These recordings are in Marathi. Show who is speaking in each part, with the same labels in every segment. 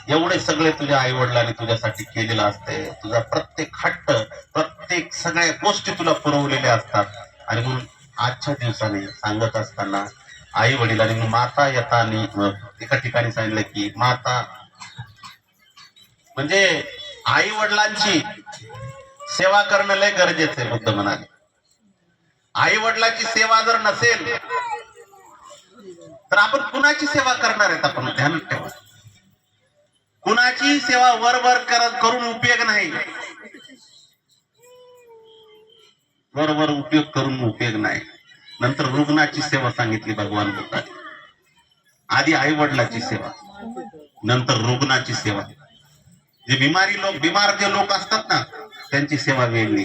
Speaker 1: एवढे सगळे तुझ्या आई वडिलांनी तुझ्यासाठी केलेलं असते, तुझा प्रत्येक हट्ट, प्रत्येक सगळ्या गोष्टी तुला पुरवलेल्या असतात. आणि म्हणून आजच्या दिवसाने सांगत असताना आई वडिलांनी माता यतानी एका ठिकाणी सांगितलं की माता म्हणजे आई वडिलांची सेवा करणं लय गरजेचं आहे. बुद्ध म्हणाले आई वडिलांची सेवा जर नसेल तर आपण कुणाची सेवा करणार आहेत. आपण ध्यानात ठेवा, कुणाची सेवा वर करून उपयोग नाही, वर उपयोग करून उपयोग नाही. नंतर रुग्णाची सेवा सांगितली भगवान बुद्धाने. आधी आई वडिलाची सेवा, नंतर रुग्णाची सेवा. जे बिमार जे लोक असतात ना त्यांची सेवा वेगळी,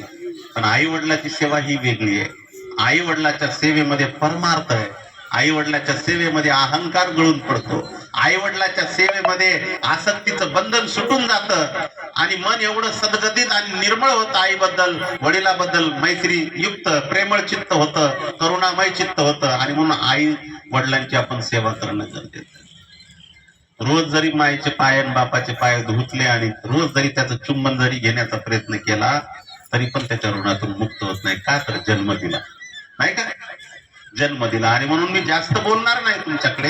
Speaker 1: पण आई वडिलाची सेवा ही वेगळी आहे. आई वडिलाच्या सेवेमध्ये परमार्थ आहे. आई वडिलाच्या सेवेमध्ये अहंकार गळून पडतो. आई वडिलाच्या सेवेमध्ये आसक्तीचं बंधन सुटून जातं आणि मन एवढं सद्गतीत आणि निर्मळ होतं. आईबद्दल वडिलाबद्दल मैत्री युक्त प्रेमळ चित्त होतं, करुणामय चित्त होतं. आणि म्हणून आई वडिलांची आपण सेवा करणं गरजेचं आहे. रोज जरी मायेचे पाय आणि बापाचे पाय धुतले आणि रोज जरी त्याचं चुंबन जरी घेण्याचा प्रयत्न केला तरी पण त्याच्या ऋणातून मुक्त होत नाही. का तर जन्म दिला नाही का, जन्म दिला. आणि म्हणून मी जास्त बोलणार नाही तुमच्याकडे.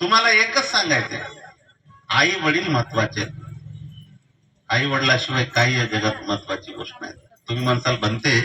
Speaker 1: तुम्हाला एकच सांगायचंय, आई वडील महत्वाचे. आई वडिलाशिवाय काही या जगात महत्वाची गोष्ट नाही. तुम्ही म्हणसाल बनते